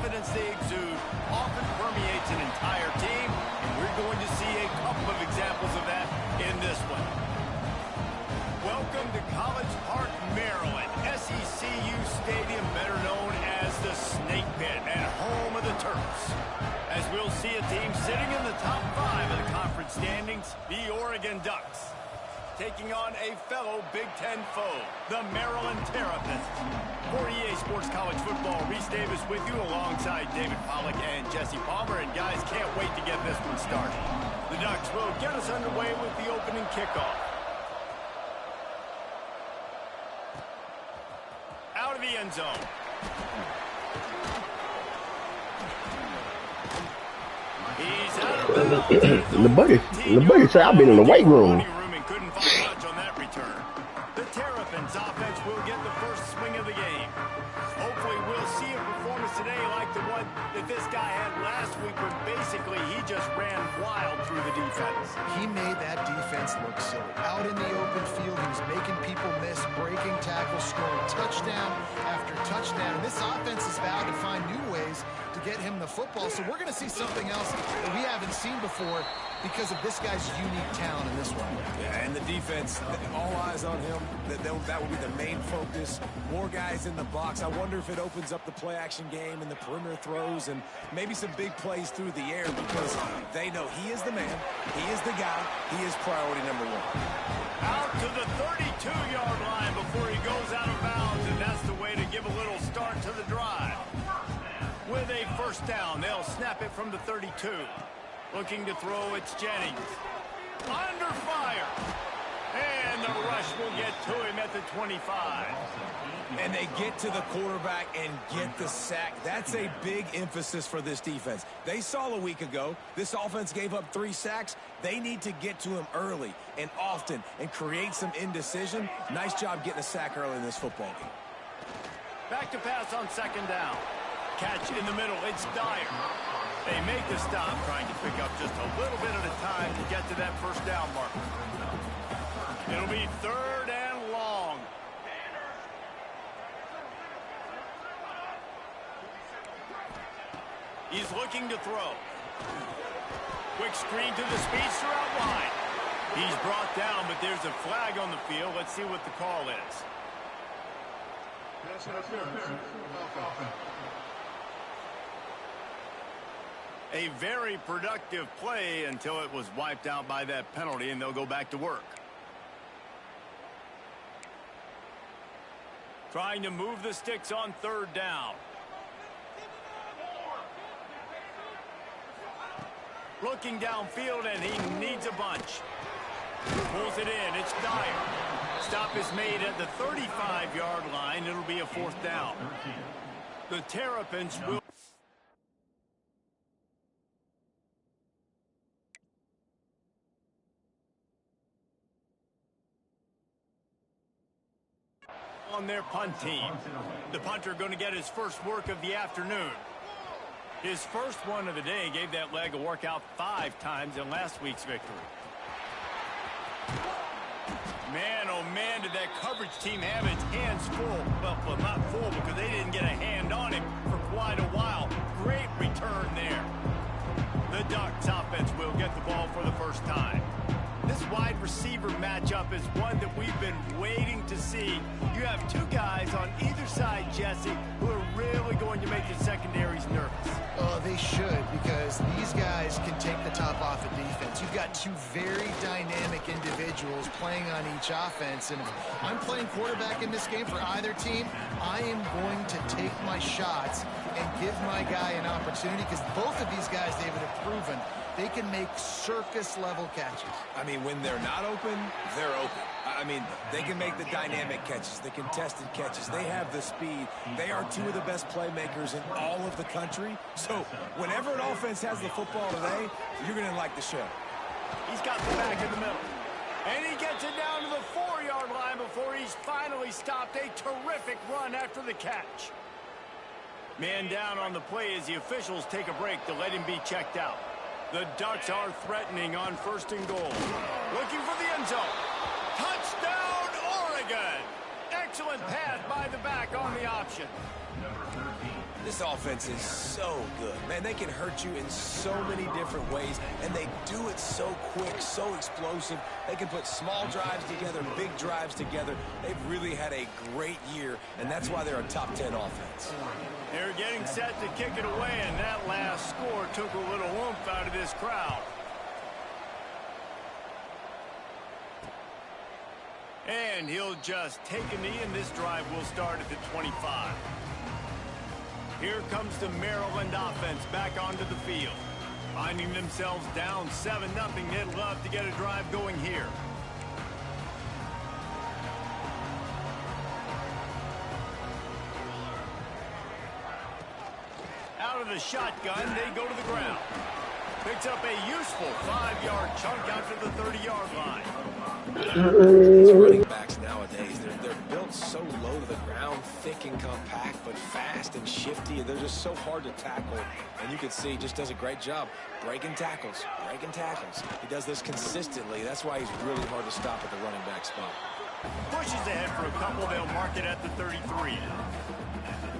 confidence they exude often permeates an entire team, and we're going to see a couple of examples of that in this one. Welcome to College Park, Maryland, SECU Stadium, better known as the Snake Pit and home of the Terps. As we'll see a team sitting in the top 5 of the conference standings, the Oregon Ducks, taking on a fellow Big Ten foe, the Maryland Terrapins. For EA Sports College Football, Reese Davis with you alongside David Pollack and Jesse Palmer. And guys, can't wait to get this one started. The Ducks will get us underway with the opening kickoff. Out of the end zone. He's out of bounds. The buddy said I've been in the weight room. Couldn't find much on that return. The Terrapins offense will get the first swing of the game. Hopefully we'll see a performance today like the one that this guy had last week, where basically he just ran wild through the defense. He made that defense look silly. Out in the open field, he was making people miss, breaking tackles, scoring touchdown after touchdown. And this offense is vowed to find new ways to get him the football. So we're going to see something else that we haven't seen before because of this guy's unique talent in this one. Yeah, and the defense, all eyes on him. That will be the main focus. More guys in the box. I wonder if it opens up the play-action game and the perimeter throws and maybe some big plays through the air, because they know he is the man, he is the guy, he is priority number 1. Out to the 32-yard line before he goes out of bounds, and that's the way to give a little start to the drive. With a first down, they'll snap it from the 32. Looking to throw, it's Jennings. Under fire. And the rush will get to him at the 25. And they get to the quarterback and get the sack. That's a big emphasis for this defense. They saw a week ago, this offense gave up 3 sacks. They need to get to him early and often and create some indecision. Nice job getting a sack early in this football game. Back to pass on second down. Catch in the middle, it's Dyer. They make the stop, trying to pick up just a little bit at a time to get to that first down marker. It'll be 3rd and long. He's looking to throw. Quick screen to the speedster out wide. He's brought down, but there's a flag on the field. Let's see what the call is. A very productive play until it was wiped out by that penalty, and they'll go back to work. Trying to move the sticks on 3rd down. Looking downfield, and he needs a bunch. Pulls it in. It's Dyer. Stop is made at the 35-yard line. It'll be a 4th down. The Terrapins will... on their punt team. The punter going to get his first work of the afternoon. His first one of the day, gave that leg a workout 5 times in last week's victory. Man, oh man, did that coverage team have its hands full. Well, not full because they didn't get a hand on him for quite a while. Great return there. The Ducks offense will get the ball for the first time. This wide receiver matchup is one that we've been waiting to see. You have 2 guys on either side, Jesse, who are really going to make the secondaries nervous. Oh, they should, because these guys can take the top off of defense. You've got 2 very dynamic individuals playing on each offense, and if I'm playing quarterback in this game for either team, I am going to take my shots and give my guy an opportunity, because both of these guys, David, have proven they can make circus-level catches. I mean, when they're not open, they're open. I mean, they can make the dynamic catches, the contested catches. They have the speed. They are 2 of the best playmakers in all of the country. So whenever an offense has the football today, you're going to like the show. He's got the back in the middle. And he gets it down to the 4-yard line before he's finally stopped. A terrific run after the catch. Man down on the play as the officials take a break to let him be checked out. The Ducks are threatening on 1st and goal. Looking for the end zone. Touchdown, Oregon! Excellent pass by the back on the option. This offense is so good. Man, they can hurt you in so many different ways, and they do it so quick, so explosive. They can put small drives together, big drives together. They've really had a great year, and that's why they're a top 10 offense. They're getting set to kick it away, and that last score took a little oomph out of this crowd. And he'll just take a knee, and this drive will start at the 25. Here comes the Maryland offense back onto the field. Finding themselves down 7-0, they'd love to get a drive going here. Out of the shotgun, they go to the ground. Picks up a useful 5-yard chunk out to the 30-yard line. These running backs nowadays, they're built so low to the ground, thick and compact, but fast and shifty. They're just so hard to tackle. And you can see he just does a great job breaking tackles, breaking tackles. He does this consistently. That's why he's really hard to stop at the running back spot. Pushes ahead for a couple. They'll mark it at the 33.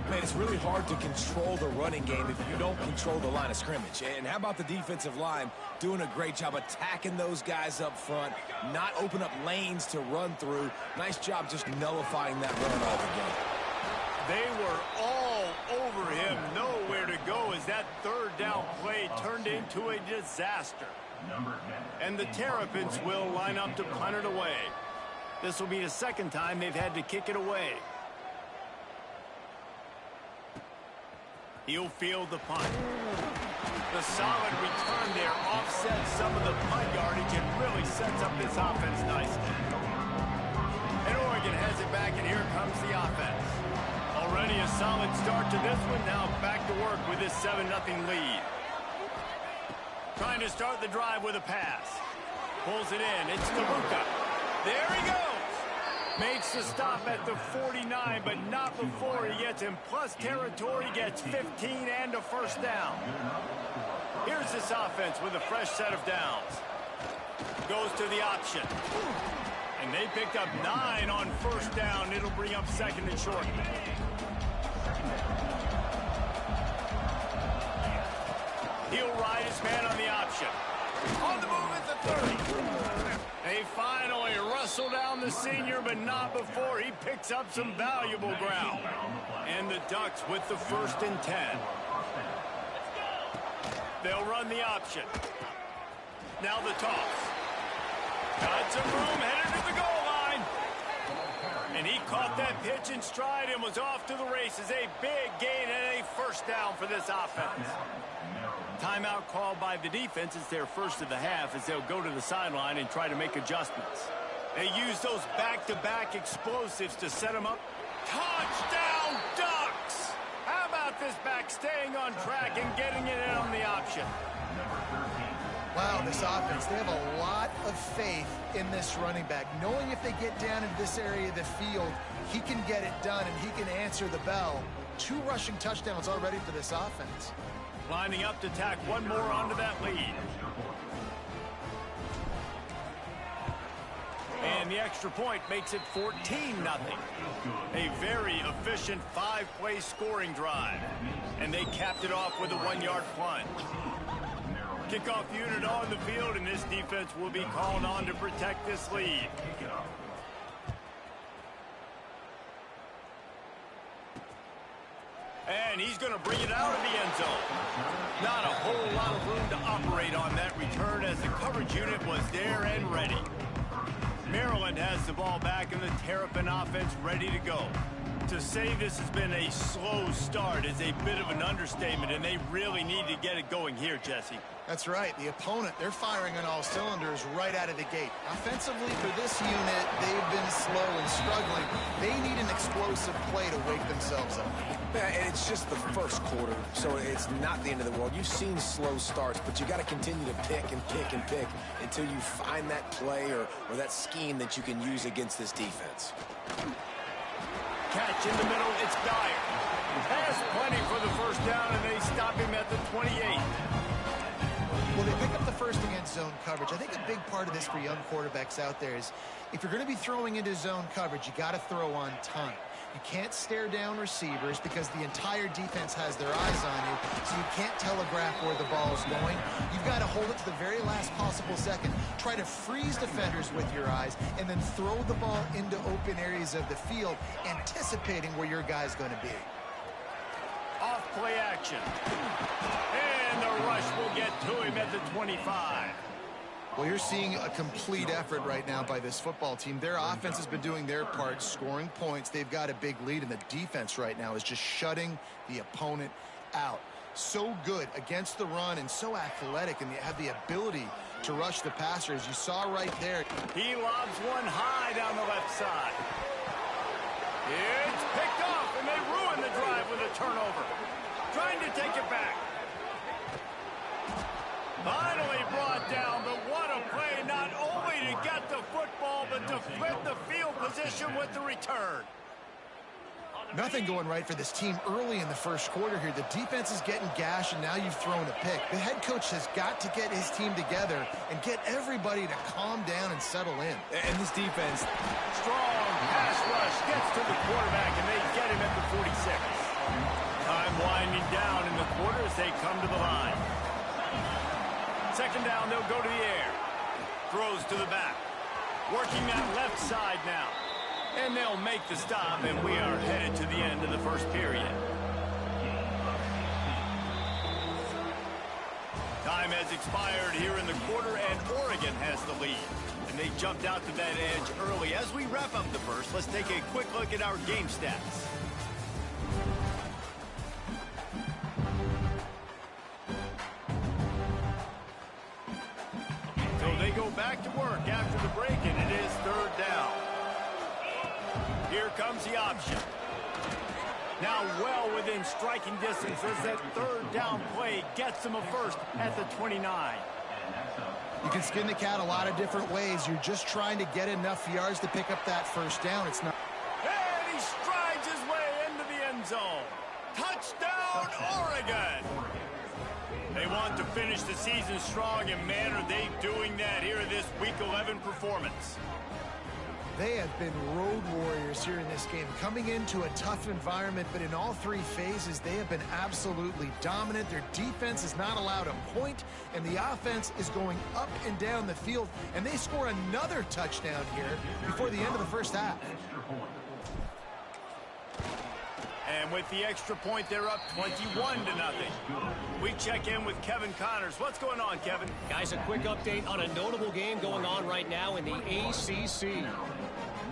Man, it's really hard to control the running game if you don't control the line of scrimmage. And how about the defensive line doing a great job attacking those guys up front, not open up lanes to run through. Nice job just nullifying that run altogether. They were all over him, nowhere to go as that third down play turned into a disaster. And the Terrapins will line up to punt it away. This will be the second time they've had to kick it away. He'll field the punt. The solid return there offsets some of the punt yardage and really sets up this offense nicely. And Oregon has it back, and here comes the offense. Already a solid start to this one. Now back to work with this 7-0 lead. Trying to start the drive with a pass. Pulls it in. It's DeLuca. There he goes. Makes the stop at the 49, but not before he gets in plus territory, gets 15 and a first down. Here's this offense with a fresh set of downs. Goes to the option. And they picked up 9 on first down. It'll bring up second and short. He'll ride his man on the option. On the move at the 30. They finally wrestle down the senior, but not before he picks up some valuable ground. And the Ducks with the 1st and 10. They'll run the option. Now the toss. Got some room, headed to the goal line. And he caught that pitch in stride and was off to the races. A big gain and a first down for this offense. Timeout called by the defense. It's their first of the half as they'll go to the sideline and try to make adjustments. They use those back-to-back explosives to set them up. Touchdown, Ducks! How about this back staying on track and getting it in on the option? Wow, this offense, they have a lot of faith in this running back. Knowing if they get down into this area of the field, he can get it done and he can answer the bell. 2 rushing touchdowns already for this offense. Lining up to tack one more onto that lead. And the extra point makes it 14-0. A very efficient 5-play scoring drive. And they capped it off with a 1-yard plunge. Kickoff unit on the field, and this defense will be called on to protect this lead. And he's going to bring it out of the end zone. Not a whole lot of room to operate on that return as the coverage unit was there and ready. Maryland has the ball back and the Terrapin offense ready to go. To say this has been a slow start is a bit of an understatement, and they really need to get it going here, Jesse. That's right. The opponent, they're firing on all cylinders right out of the gate. Offensively, for this unit, they've been slow and struggling. They need an explosive play to wake themselves up. Yeah, and it's just the first quarter, so it's not the end of the world. You've seen slow starts, but you got to continue to pick and pick and pick until you find that play or that scheme that you can use against this defense. Catch in the middle, it's Dyer. Has plenty for the first down, and they stop him at the 28. Well, they pick up the first against zone coverage. I think a big part of this for young quarterbacks out there is if you're going to be throwing into zone coverage, you got to throw on time. You can't stare down receivers because the entire defense has their eyes on you, so you can't telegraph where the ball's going. You've got to hold it to the very last possible second. Try to freeze defenders with your eyes and then throw the ball into open areas of the field, anticipating where your guy's going to be. Off play action. And the rush will get to him at the 25. Well, you're seeing a complete effort right now by this football team. Their offense has been doing their part, scoring points. They've got a big lead, and the defense right now is just shutting the opponent out. So good against the run and so athletic, and they have the ability to rush the passer, as you saw right there. He lobs one high down the left side. It's picked off, and they ruin the drive with a turnover. Trying to take it back. Finally brought down, but what a play, not only to get the football, but to flip the field position with the return. Nothing going right for this team early in the first quarter here. The defense is getting gashed, and now you've thrown a pick. The head coach has got to get his team together and get everybody to calm down and settle in. And this defense, strong pass rush gets to the quarterback, and they get him at the 46. Time winding down in the quarter as they come to the line. Second down, they'll go to the air. Throws to the back. Working that left side now. And they'll make the stop, and we are headed to the end of the first period. Time has expired here in the quarter, and Oregon has the lead. And they jumped out to that edge early. As we wrap up the first, let's take a quick look at our game stats. They go back to work after the break, and it is third down. Here comes the option. Now well within striking distance as that third down play gets them a first at the 29. You can skin the cat a lot of different ways. You're just trying to get enough yards to pick up that first down. It's not. And he strides his way into the end zone. Touchdown, Oregon! They want to finish the season strong, and man, are they doing that here in this Week 11 performance. They have been road warriors here in this game, coming into a tough environment, but in all three phases, they have been absolutely dominant. Their defense is not allowed a point, and the offense is going up and down the field, and they score another touchdown here before the end of the first half. And with the extra point, they're up 21-0. We check in with Kevin Connors. What's going on, Kevin? Guys, a quick update on a notable game going on right now in the ACC.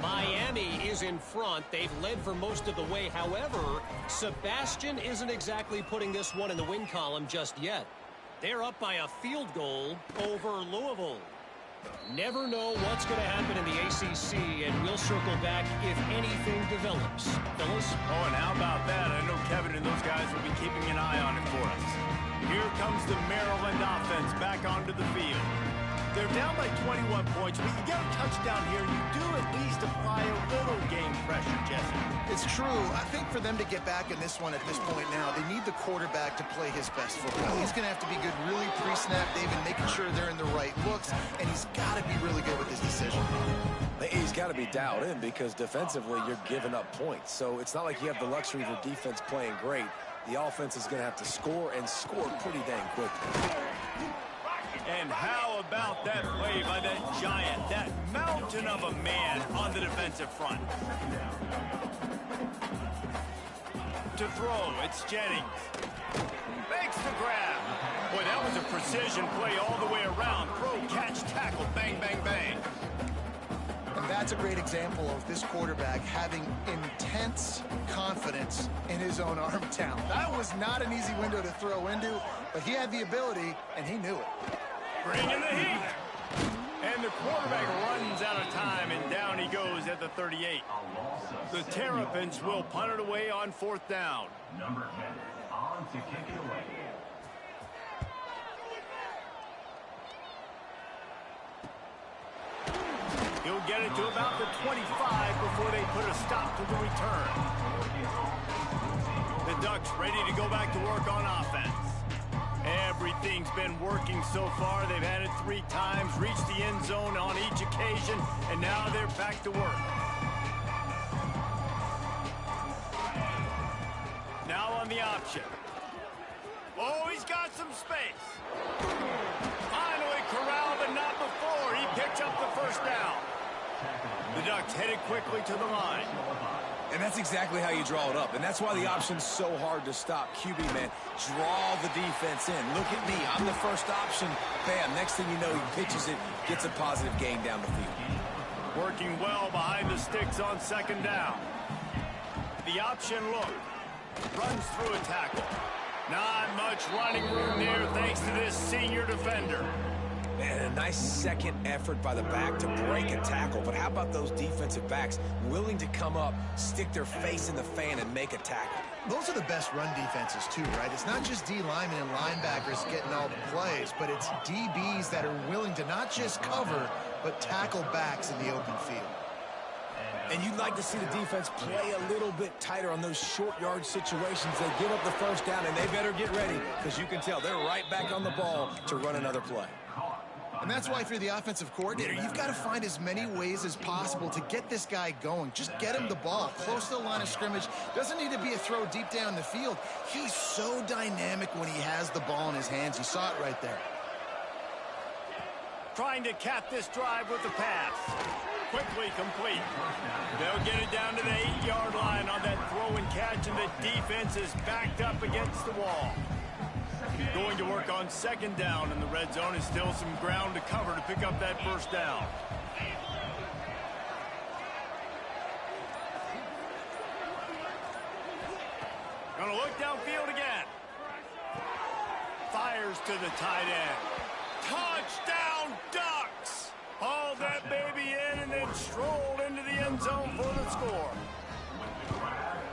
Miami is in front. They've led for most of the way. However, Sebastian isn't exactly putting this one in the win column just yet. They're up by a field goal over Louisville. Never know what's going to happen in the ACC, and we'll circle back if anything develops. Phyllis? Oh, and how about that? I know Kevin and those guys will be keeping an eye on it for us. Here comes the Maryland offense back onto the field. They're down by 21 points, but you get a touchdown here, you do at least apply a little game pressure, Jesse. It's true. I think for them to get back in this one at this point now, they need the quarterback to play his best football. He's going to have to be good really pre-snap, David, making sure they're in the right looks, and he's got to be really good with his decision. he's got to be dialed in because defensively you're giving up points. So it's not like you have the luxury of your defense playing great. The offense is going to have to score and score pretty dang quickly. And how about that play by that giant, that mountain of a man on the defensive front? To throw, it's Jennings. Makes the grab. Boy, that was a precision play all the way around. Throw, catch, tackle, bang, bang, bang. And that's a great example of this quarterback having intense confidence in his own arm talent. That was not an easy window to throw into, but he had the ability, and he knew it. Bring in the heat. And the quarterback runs out of time, and down he goes at the 38. The Terrapins will punt it away on fourth down. Number 10 on to kick it away. He'll get it to about the 25 before they put a stop to the return. The Ducks ready to go back to work on offense. Everything's been working so far. They've had it 3 times, reached the end zone on each occasion, and now they're back to work. option. Oh, he's got some space. Finally corralled, but not before. He picked up the first down. The Ducks headed quickly to the line. And that's exactly how you draw it up. And that's why the option's so hard to stop. QB, man, draw the defense in. Look at me. I'm the first option. Bam. Next thing you know, he pitches it, gets a positive gain down the field. Working well behind the sticks on second down. The option look. Runs through a tackle. Not much running room there thanks to this senior defender. And a nice second effort by the back to break a tackle. But how about those defensive backs willing to come up, stick their face in the fan, and make a tackle? Those are the best run defenses, too, right? It's not just D linemen and linebackers getting all the plays, but it's DBs that are willing to not just cover, but tackle backs in the open field. And you'd like to see the defense play a little bit tighter on those short yard situations. They give up the first down, and they better get ready, because you can tell they're right back on the ball to run another play. And that's why if you're the offensive coordinator, you've got to find as many ways as possible to get this guy going. Just get him the ball close to the line of scrimmage. Doesn't need to be a throw deep down the field. He's so dynamic when he has the ball in his hands. You saw it right there. Trying to cap this drive with the pass. Quickly complete. They'll get it down to the 8-yard line on that throw and catch, and the defense is backed up against the wall. Going to work on second down in the red zone. Is still some ground to cover to pick up that first down. Gonna look downfield again. Fires to the tight end. Touchdown Ducks! Hauled that baby in and then strolled into the end zone for the score.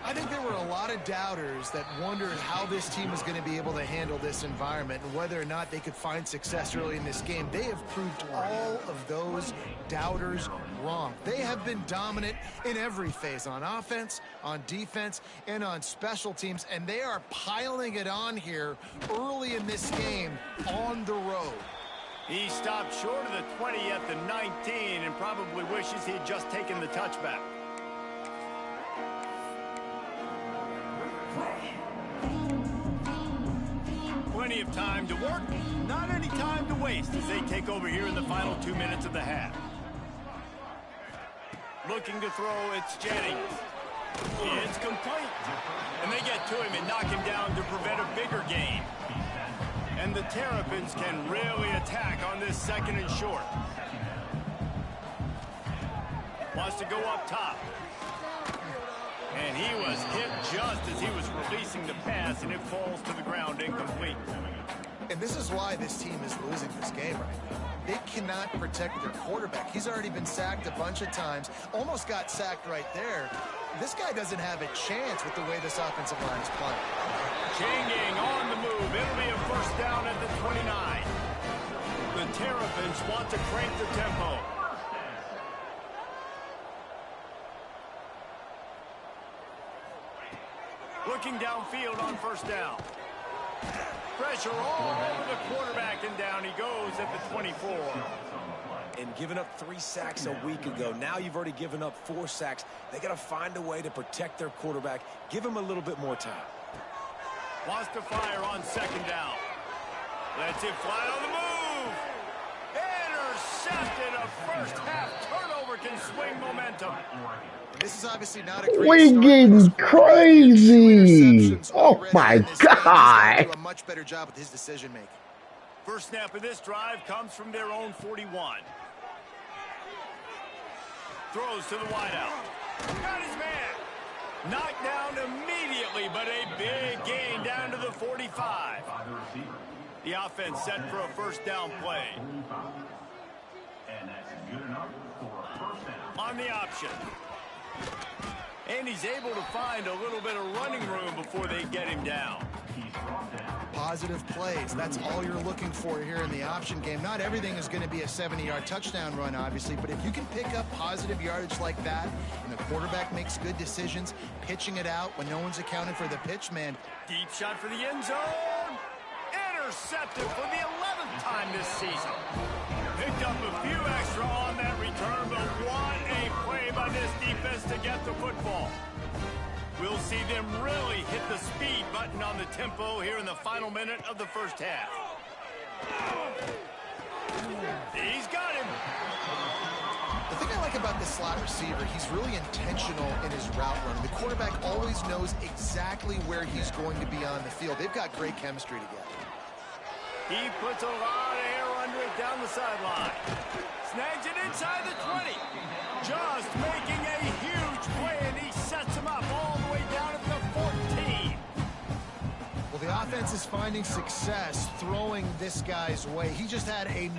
I think there were a lot of doubters that wondered how this team is going to be able to handle this environment and whether or not they could find success early in this game. They have proved all of those doubters wrong. They have been dominant in every phase, on offense, on defense, and on special teams, and they are piling it on here early in this game on the road. He stopped short of the 20 at the 19 and probably wishes he had just taken the touchback. Plenty of time to work, not any time to waste as they take over here in the final 2 minutes of the half. Looking to throw, it's Jennings. It's complete. And they get to him and knock him down to prevent a bigger gain. And the Terrapins can really attack on this second and short. Wants to go up top. And he was hit just as he was releasing the pass, and it falls to the ground incomplete. And this is why this team is losing this game right now. They cannot protect their quarterback. He's already been sacked a bunch of times, almost got sacked right there. This guy doesn't have a chance with the way this offensive line is playing. Changing on the move. It'll be a first down at the 29. The Terrapins want to crank the tempo. Looking downfield on first down. Pressure all over the quarterback, and down he goes at the 24. And giving up 3 sacks a week ago. Now you've already given up 4 sacks. They got to find a way to protect their quarterback. Give him a little bit more time. Wants to fire on second down. Lets it fly on the move. Intercepted. A first half turnover can swing momentum. This is obviously not a great We start, getting crazy. Oh my God. Do a much better job with his decision making. First snap of this drive comes from their own 41. Throws to the wideout. Got his man. Knocked down immediately, but a big gain down to the 45. The offense set for a first down play. And that's good enough for a first down. On the option. And he's able to find a little bit of running room before they get him down. Positive plays. That's all you're looking for here in the option game. Not everything is going to be a 70-yard touchdown run, obviously, but if you can pick up positive yardage like that, and the quarterback makes good decisions, pitching it out when no one's accounting for the pitch, man. Deep shot for the end zone. Intercepted for the 11th time this season. Picked up a few extra on that return, but what a play by this defense to get the football. We'll see them really hit the speed button on the tempo here in the final minute of the first half. He's got him. The thing I like about this slot receiver, he's really intentional in his route run. The quarterback always knows exactly where he's going to be on the field. They've got great chemistry together. He puts a lot of air under it down the sideline. Snags it inside the 20. Just making a huge play, and he sets him up all the way down at the 14. Well, the offense is finding success throwing this guy's way. He just had a...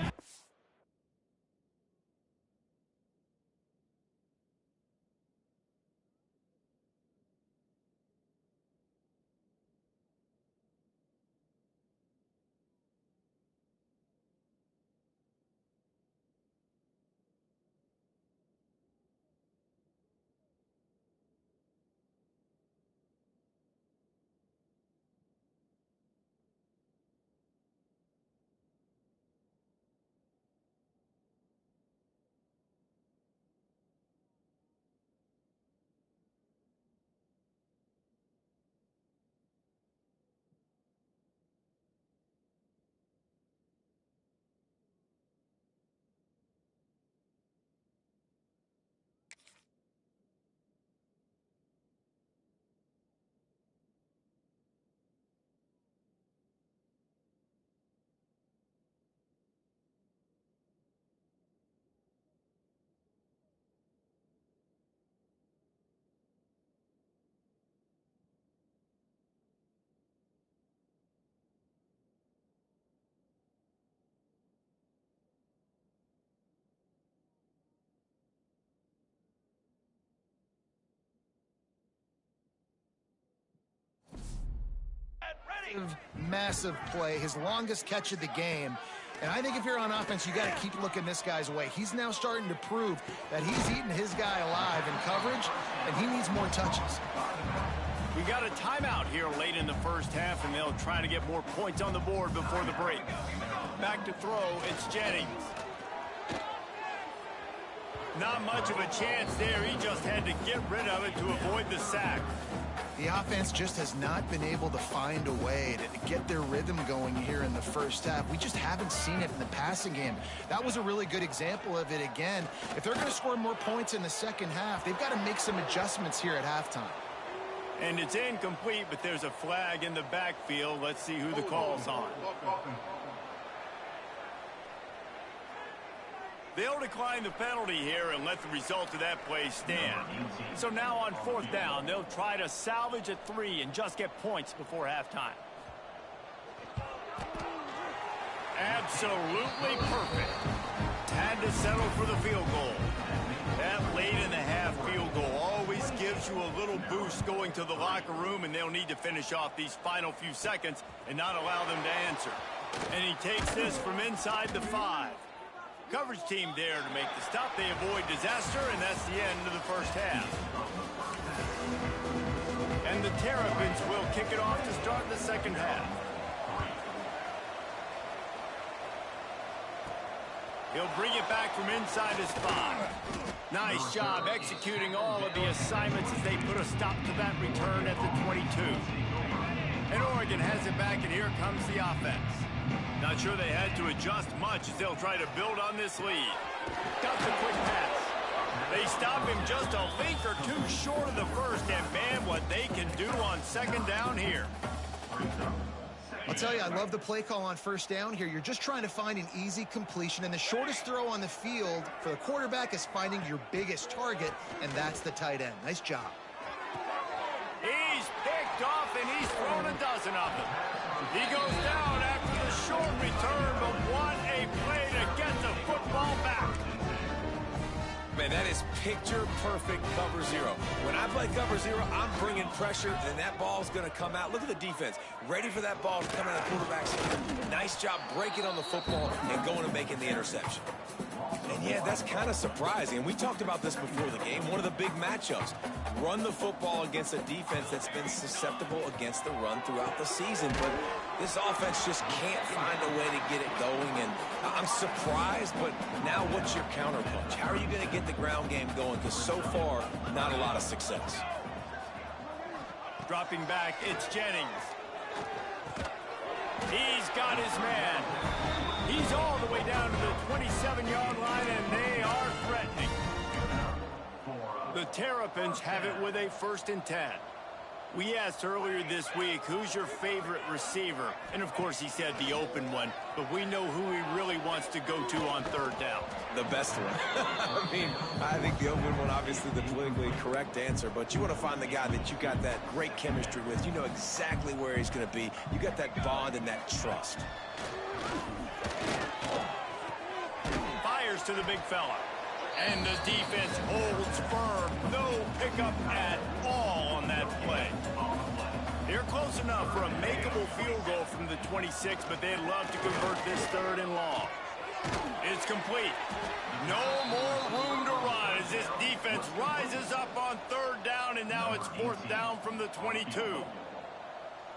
Massive play, his longest catch of the game. And I think if you're on offense, you got to keep looking this guy's way. He's now starting to prove that he's eating his guy alive in coverage, and he needs more touches. We got a timeout here late in the first half, and they'll try to get more points on the board before the break. Back to throw, it's Jennings. Not much of a chance there. He just had to get rid of it to avoid the sack. The offense just has not been able to find a way to get their rhythm going here in the first half. We just haven't seen it in the passing game. That was a really good example of it again. If they're going to score more points in the second half, they've got to make some adjustments here at halftime. And it's incomplete, but there's a flag in the backfield. Let's see who the call's on. They'll decline the penalty here and let the result of that play stand. So now on fourth down, they'll try to salvage a 3 and just get points before halftime. Absolutely perfect. Had to settle for the field goal. That late in the half field goal always gives you a little boost going to the locker room, and they'll need to finish off these final few seconds and not allow them to answer. And he takes this from inside the 5. Coverage team there to make the stop. They avoid disaster, and that's the end of the first half. And the Terrapins will kick it off to start the second half. He'll bring it back from inside his 5. Nice job executing all of the assignments as they put a stop to that return at the 22. And Oregon has it back, and here comes the offense. Not sure they had to adjust much as they'll try to build on this lead. Got the quick pass. They stop him just a link or two short of the first, and man, what they can do on second down here. I'll tell you, I love the play call on first down here. You're just trying to find an easy completion, and the shortest throw on the field for the quarterback is finding your biggest target, and that's the tight end. Nice job. He's picked off, and he's thrown a dozen of them. He goes down after the short return, but what a play to get the football back. Man, that is picture-perfect cover 0. When I play cover 0, I'm bringing pressure, and that ball's going to come out. Look at the defense. Ready for that ball to come out of the quarterback's hand. Nice job breaking on the football and going and making the interception. And, yeah, that's kind of surprising. And we talked about this before the game. One of the big matchups. Run the football against a defense that's been susceptible against the run throughout the season. But this offense just can't find a way to get it going. And I'm surprised, but now what's your counterpunch? How are you going to get the ground game going? Because so far, not a lot of success. Dropping back, it's Jennings. He's got his man. He's all the way down to the 27-yard line, and they are threatening. The Terrapins have it with a 1st and 10. We asked earlier this week, who's your favorite receiver? And, of course, he said the open one, but we know who he really wants to go to on 3rd down. The best one. I mean, I think the open one, obviously the politically correct answer, but you want to find the guy that you got that great chemistry with. You know exactly where he's going to be. You got that bond and that trust. Fires to the big fella. And the defense holds firm. No pickup at all on that play. They're close enough for a makeable field goal from the 26, but they'd love to convert this 3rd and long. It's complete. No more room to run as this defense rises up on 3rd down, and now it's 4th down from the 22.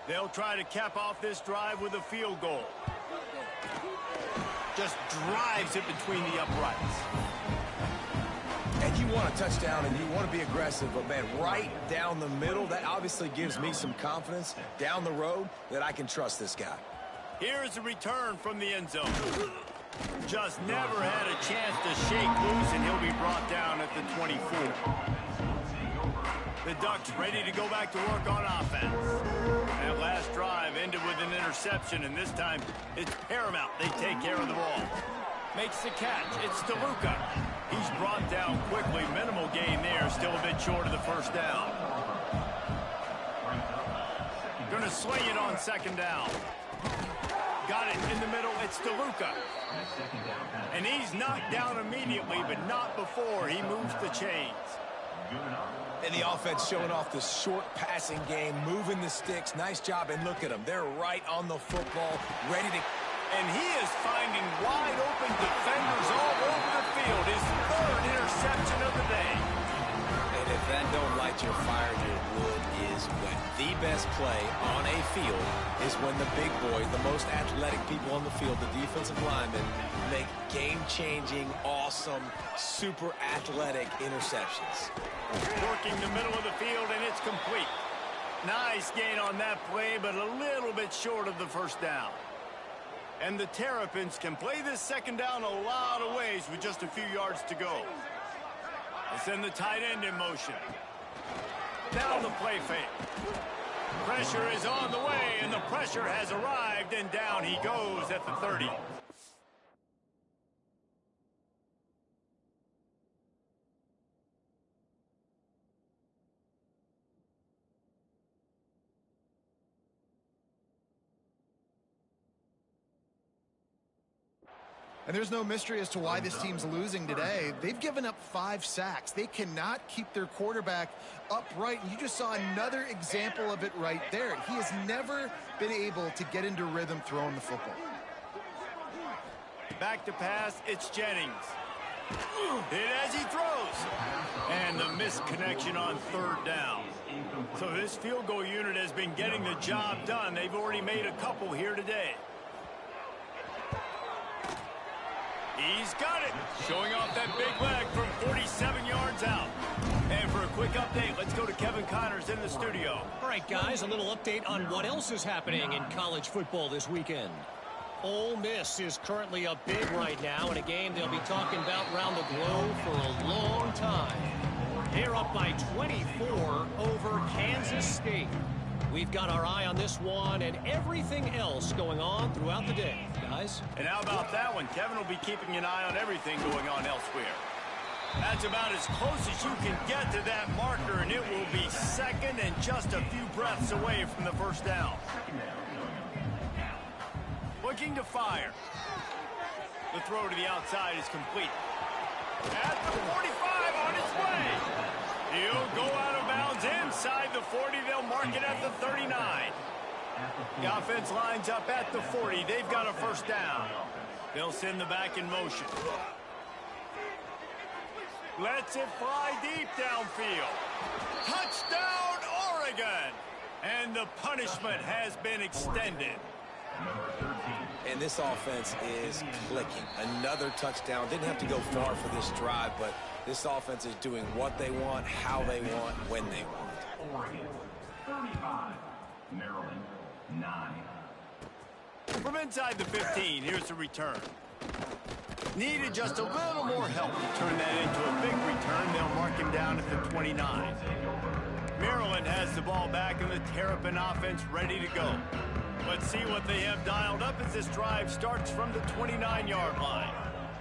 They'll try to cap off this drive with a field goal. Just drives it between the uprights. And you want a touchdown and you want to be aggressive, but, man, right down the middle, that obviously gives me some confidence down the road that I can trust this guy. Here's a return from the end zone. Just never had a chance to shake loose, and he'll be brought down at the 24. The Ducks ready to go back to work on offense. That last drive ended with an interception, and this time it's paramount they take care of the ball. Makes the catch. It's DeLuca. He's brought down quickly. Minimal gain there. Still a bit short of the 1st down. Going to sling it on 2nd down. Got it in the middle. It's DeLuca. And he's knocked down immediately, but not before he moves the chains. And the offense showing off the short passing game, moving the sticks. Nice job, and look at them. They're right on the football, ready to... And he is finding wide-open defenders all over the field. His 3rd interception of the day. And if that don't light your fire, your wood is wet. The best play on a field is when the big boys, the most athletic people on the field, the defensive linemen, make game-changing, awesome, super athletic interceptions. Working the middle of the field, and it's complete. Nice gain on that play, but a little bit short of the 1st down. And the Terrapins can play this 2nd down a lot of ways with just a few yards to go. They send the tight end in motion. Now the play fake. Pressure is on the way, and the pressure has arrived, and down he goes at the 30. And there's no mystery as to why this team's losing today. They've given up 5 sacks. They cannot keep their quarterback upright. And you just saw another example of it right there. He has never been able to get into rhythm throwing the football. Back to pass, it's Jennings. Hit as he throws. And the misconnection on 3rd down. So this field goal unit has been getting the job done. They've already made a couple here today. He's got it. Showing off that big leg from 47 yards out. And for a quick update, let's go to Kevin Connors in the studio. All right, guys, a little update on what else is happening in college football this weekend. Ole Miss is currently up big right now in a game they'll be talking about around the globe for a long time. They're up by 24 over Kansas State. We've got our eye on this one and everything else going on throughout the day, guys. And how about that one? Kevin will be keeping an eye on everything going on elsewhere. That's about as close as you can get to that marker, and it will be 2nd and just a few breaths away from the 1st down. Looking to fire. The throw to the outside is complete. At the 45 on its way. He'll go out of bounds inside the 40. They'll mark it at the 39. The offense lines up at the 40. They've got a 1st down. They'll send the back in motion. Lets it fly deep downfield. Touchdown, Oregon! And the punishment has been extended. And this offense is clicking. Another touchdown. Didn't have to go far for this drive, but this offense is doing what they want, how they want, when they want. 35. Maryland, 9. From inside the 15, here's the return. Needed just a little more help to turn that into a big return. They'll mark him down at the 29. Maryland has the ball back and the Terrapin offense ready to go. Let's see what they have dialed up as this drive starts from the 29-yard line.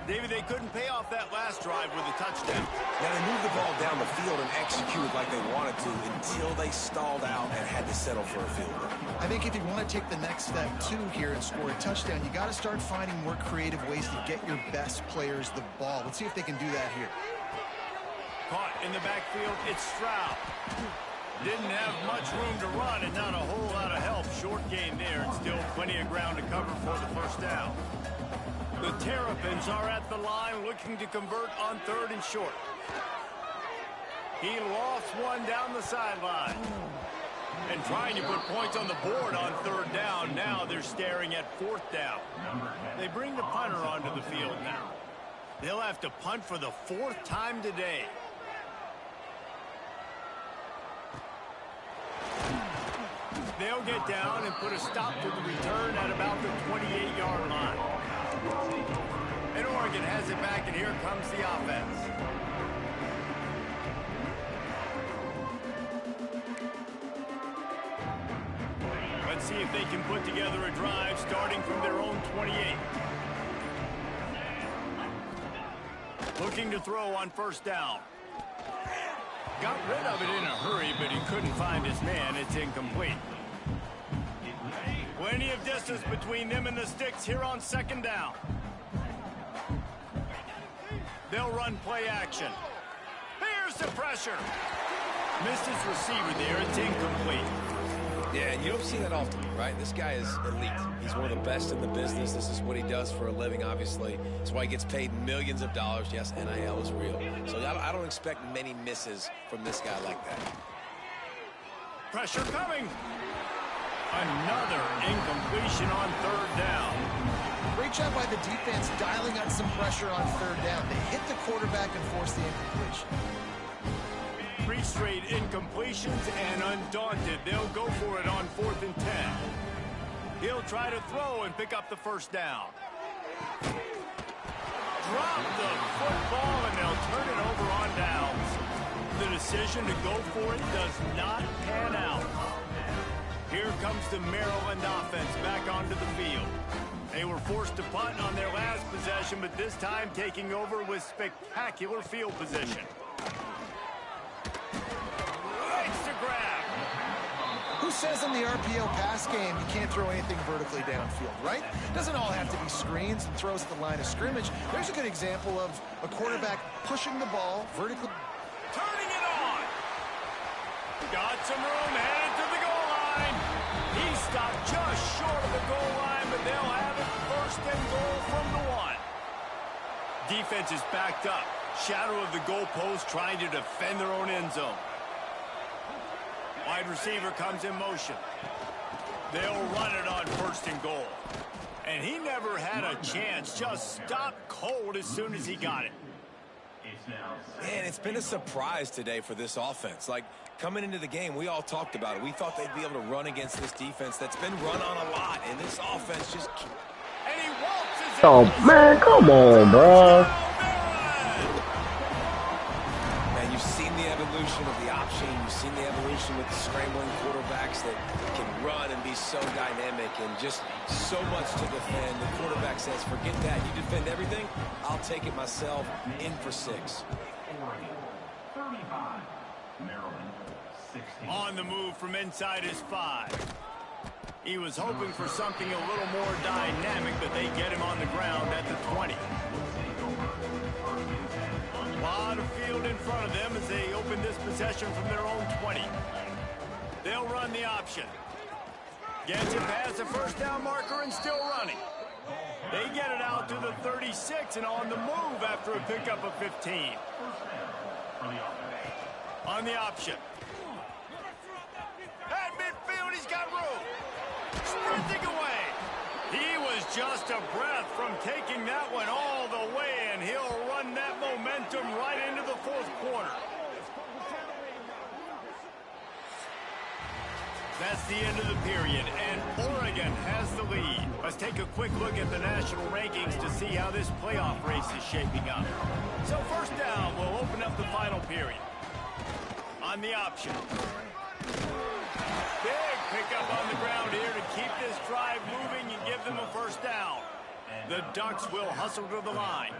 David, they couldn't pay off that last drive with a touchdown. Now, they moved the ball down the field and executed like they wanted to until they stalled out and had to settle for a field goal. I think if you want to take the next step, too, here and score a touchdown, you got to start finding more creative ways to get your best players the ball. Let's see if they can do that here. Caught in the backfield, it's Stroud. Didn't have much room to run and not a whole lot of help. Short gain there and still plenty of ground to cover for the first down. The Terrapins are at the line looking to convert on 3rd and short. He lost one down the sideline. And trying to put points on the board on 3rd down. Now they're staring at 4th down. They bring the punter onto the field now. They'll have to punt for the 4th time today. They'll get down and put a stop to the return at about the 28-yard line. And Oregon has it back, and here comes the offense. Let's see if they can put together a drive starting from their own 28. Looking to throw on 1st down. Got rid of it in a hurry, but he couldn't find his man. It's incomplete. Plenty of distance between them and the sticks here on 2nd down. They'll run play action. Here's the pressure. Missed his receiver there. It's incomplete. Yeah, and you don't see that often, right? This guy is elite. He's one of the best in the business. This is what he does for a living, obviously. That's why he gets paid millions of dollars. Yes, NIL is real. So I don't expect many misses from this guy like that. Pressure coming. Another incompletion on 3rd down. Great job by the defense dialing up some pressure on 3rd down. They hit the quarterback and force the incompletion. 3 straight incompletions, and undaunted, they'll go for it on 4th and 10. He'll try to throw and pick up the 1st down. Drop the football, and they'll turn it over on downs. The decision to go for it does not pan out. Here comes the Maryland offense back onto the field. They were forced to punt on their last possession, but this time taking over with spectacular field position. Makes the grab. Who says in the RPO pass game you can't throw anything vertically downfield, right? Doesn't all have to be screens and throws at the line of scrimmage. There's a good example of a quarterback pushing the ball vertically. Turning it on. Got some room, headed to the goal line. He stopped just short of the goal line, but they'll have it 1st and goal from the 1. Defense is backed up. Shadow of the goalpost trying to defend their own end zone. Wide receiver comes in motion. They'll run it on 1st and goal. And he never had a chance. Just stopped cold as soon as he got it. Man, it's been a surprise today for this offense. Like, coming into the game, we all talked about it. We thought they'd be able to run against this defense that's been run on a lot, and this offense just... And he waltzes Oh, man, come on, bro. Man, you've seen the evolution of the option. You've seen the evolution with the scrambling quarterbacks that can run and be so dynamic and just so much to defend. The quarterback says, forget that. You defend everything, I'll take it myself. In for 6. 35. Maryland, 16. On the move from inside his 5. He was hoping for something a little more dynamic, but they get him on the ground at the 20. A lot of field in front of them as they open this possession from their own 20. They'll run the option. Gets it past the 1st down marker and still running. They get it out to the 36 and on the move after a pickup of 15. On the option. At midfield, he's got room. Sprinting away. He was just a breath from taking that one all the way, and he'll run that momentum right into the 4th quarter. That's the end of the period, and Oregon has the lead. Let's take a quick look at the national rankings to see how this playoff race is shaping up. So first down, we'll open up the final period. On the option. Big pickup on the ground here to keep this drive moving and give them a first down. The Ducks will hustle to the line.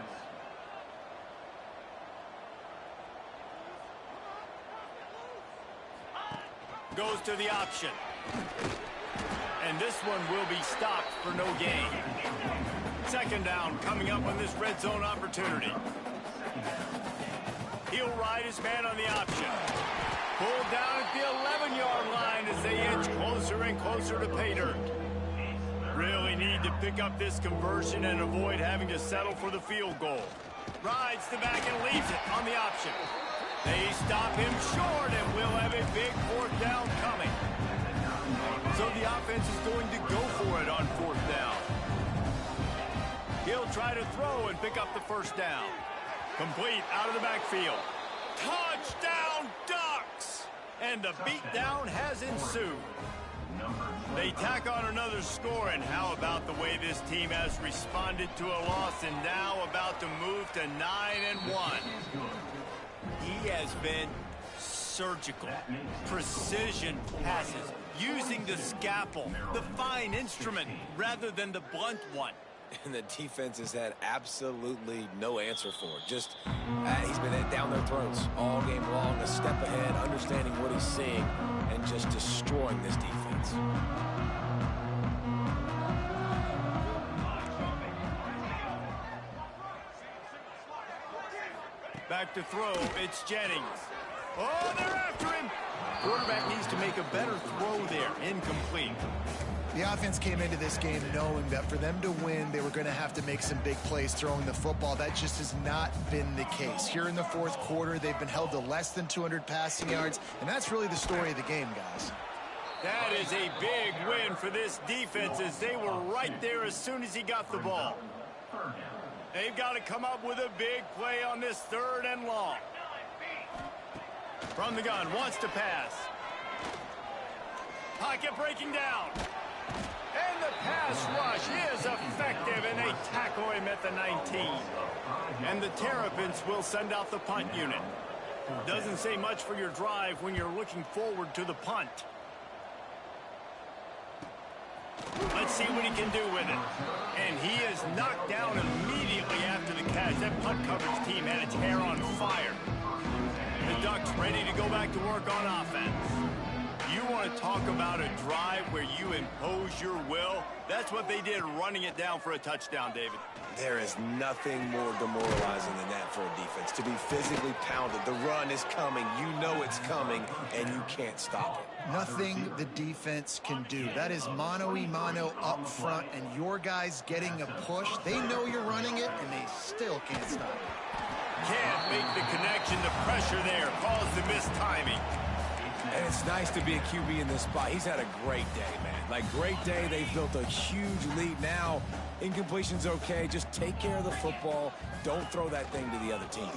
Goes to the option. And this one will be stopped for no gain. Second down coming up on this red zone opportunity. He'll ride his man on the option. Pulled down at the 11-yard line as they inch closer and closer to pay dirt. Really need to pick up this conversion and avoid having to settle for the field goal. Rides the back and leaves it on the option. They stop him short, and we'll have a big fourth down coming. So the offense is going to go for it on fourth down. He'll try to throw and pick up the first down. Complete out of the backfield. Touchdown, Ducks! And the beatdown has ensued. They tack on another score, and how about the way this team has responded to a loss and now about to move to 9-1. He has been surgical, precision passes, using the scalpel, the fine instrument, rather than the blunt one. And the defense has had absolutely no answer for it. Just, he's been down their throats all game long, a step ahead, understanding what he's seeing, and just destroying this defense. Back to throw, it's Jennings. Oh, they're after him. Quarterback needs to make a better throw there, incomplete. The offense came into this game knowing that for them to win, they were going to have to make some big plays throwing the football. That just has not been the case. Here in the fourth quarter, they've been held to less than 200 passing yards, and that's really the story of the game, guys. That is a big win for this defense as they were right there as soon as he got the ball. They've got to come up with a big play on this third and long. From the gun, wants to pass. Pocket breaking down. And the pass rush is effective, and they tackle him at the 19. And the Terrapins will send out the punt unit. Doesn't say much for your drive when you're looking forward to the punt. Let's see what he can do with it. And he is knocked down immediately after the catch. That punt coverage team had its hair on fire. The Ducks ready to go back to work on offense. You want to talk about a drive where you impose your will? That's what they did, running it down for a touchdown, David. There is nothing more demoralizing than that for a defense. To be physically pounded. The run is coming. You know it's coming, and you can't stop it. Nothing the defense can do. That is mano-a-mano up front, and your guys getting a push. They know you're running it, and they still can't stop it. Can't make the connection. The pressure there caused the missed timing. And it's nice to be a QB in this spot. He's had a great day, man. Like, great day. They've built a huge lead. Now, incompletion's okay. Just take care of the football. Don't throw that thing to the other team.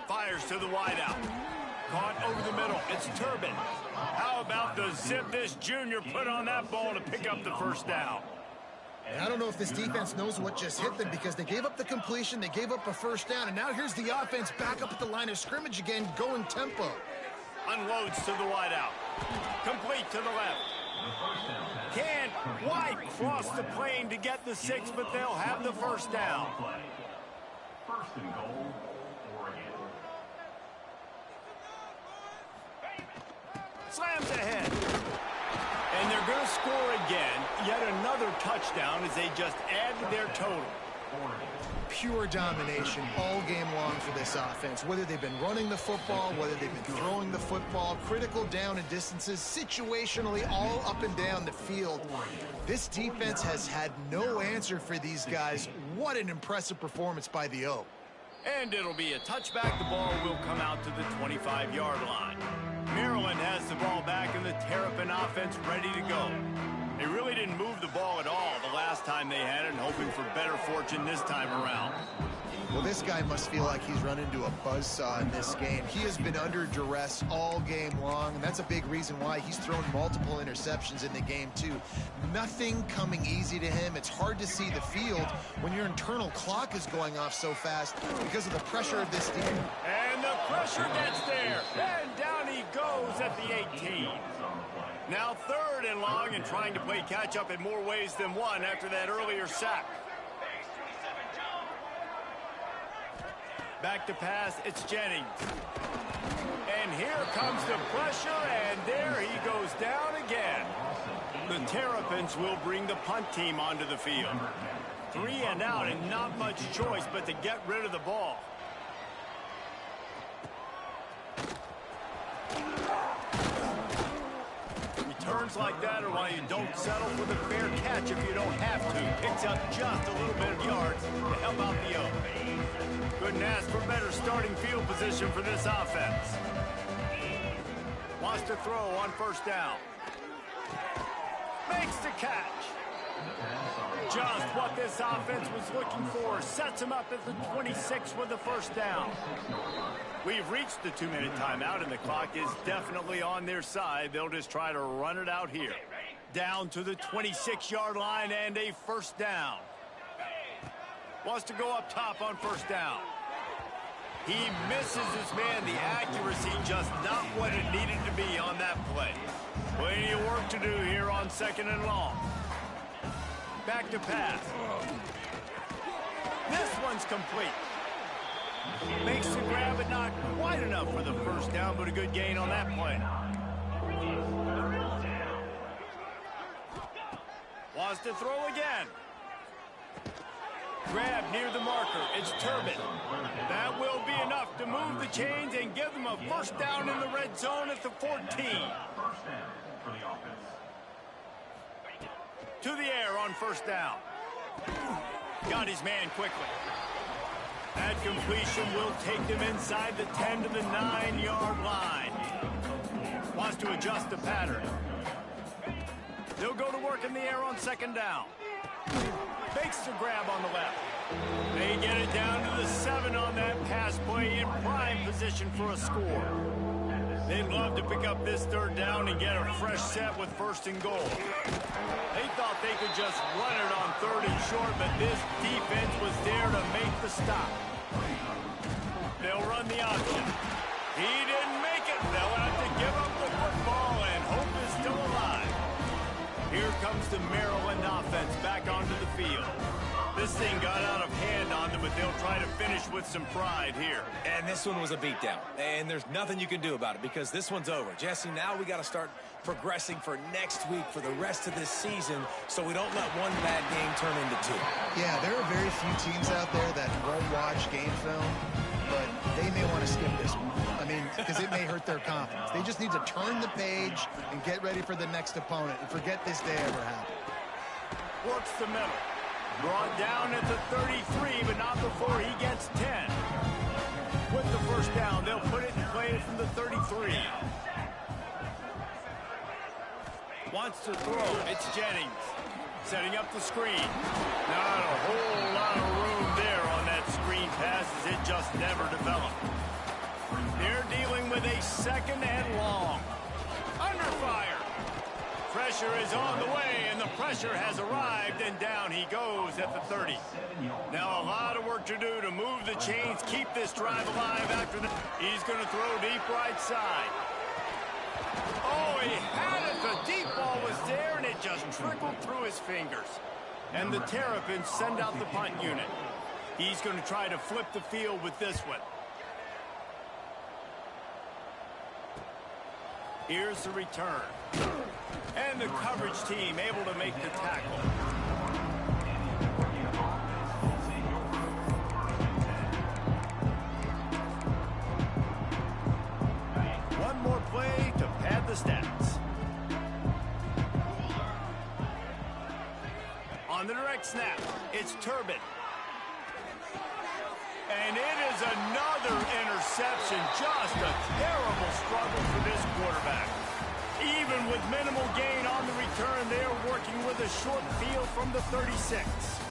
Fires to the wideout. Caught over the middle. It's Turbin. How about the zip this junior put on that ball to pick up the first down? And I don't know if this defense knows what just hit them because they gave up the completion, they gave up a first down, and now here's the offense back up at the line of scrimmage again, going tempo. Unloads to the wideout. Complete to the left. Can't quite cross the plane to get the 6, but they'll have the first down. First and goal, Oregon. Slams ahead. And they're going to score again. Yet another touchdown as they just add to their total. Pure domination all game long for this offense. Whether they've been running the football, whether they've been throwing the football, critical down and distances, situationally all up and down the field. This defense has had no answer for these guys. What an impressive performance by the O. And it'll be a touchback. The ball will come out to the 25-yard line. Maryland has the ball back and the Terrapin offense ready to go. They really didn't move the ball at all the last time they had it, and hoping for better fortune this time around. Well, this guy must feel like he's run into a buzzsaw in this game. He has been under duress all game long, and that's a big reason why he's thrown multiple interceptions in the game, too. Nothing coming easy to him. It's hard to see the field when your internal clock is going off so fast because of the pressure of this team. And the pressure gets there. And down he goes at the 18. Now 3rd and long, and trying to play catch-up in more ways than one after that earlier sack. Back to pass, it's Jennings. And here comes the pressure, and there he goes down again. The Terrapins will bring the punt team onto the field. 3 and out, and not much choice but to get rid of the ball. Returns like that are why you don't settle for the fair catch if you don't have to. Picks up just a little bit of yards to help out the O. Couldn't ask for better starting field position for this offense. Wants to throw on 1st down. Makes the catch. Just what this offense was looking for. Sets him up at the 26 with the 1st down. We've reached the 2-minute timeout, and the clock is definitely on their side. They'll just try to run it out here. Down to the 26-yard line and a 1st down. Wants to go up top on 1st down. He misses his man. The accuracy just not what it needed to be on that play. Plenty of work to do here on 2nd and long. Back to pass. This one's complete. Makes the grab, but not quite enough for the 1st down, but a good gain on that play. Wants to throw again. Grab near the marker. It's Turbin. That will be enough to move the chains and give them a 1st down in the red zone at the 14. To the air on 1st down. Got his man quickly. That completion will take them inside the 10 to the 9-yard line. Wants to adjust the pattern. They'll go to work in the air on 2nd down. Fakes the grab on the left. They get it down to the 7 on that pass play in prime position for a score. They'd love to pick up this 3rd down and get a fresh set with 1st and goal. They thought they could just run it on 3rd and short, but this defense was there to make the stop. They'll run the option. He didn't make it. They'll have to give up the football, and hope is still alive. Here comes the Maryland offense back onto the field. This thing got out of hand on them, but they'll try to finish with some pride here. And this one was a beatdown, and there's nothing you can do about it because this one's over. Jesse, now we got to start progressing for next week for the rest of this season so we don't let one bad game turn into 2. Yeah, there are very few teams out there that won't watch game film, but they may want to skip this one. I mean, because it may hurt their confidence. They just need to turn the page and get ready for the next opponent and forget this day ever happened. Works the middle. Brought down at the 33, but not before he gets 10. With the 1st down, they'll put it in play from the 33. Wants to throw. It's Jennings. Setting up the screen. Not a whole lot of room there on that screen pass as it just never developed. They're dealing with a 2nd and long. Under fire. Pressure is on the way, and the pressure has arrived, and down he goes at the 30. Now a lot of work to do to move the chains, keep this drive alive after the... He's going to throw deep right side. Oh, he had it. The deep ball was there, and it just trickled through his fingers. And the Terrapins send out the punt unit. He's going to try to flip the field with this one. Here's the return. And the coverage team able to make the tackle. One more play to pad the stats. On the direct snap, it's Turbin. And it is another interception. Just a terrible struggle for this quarterback. Even with minimal gain on the return, they're working with a short field from the 36.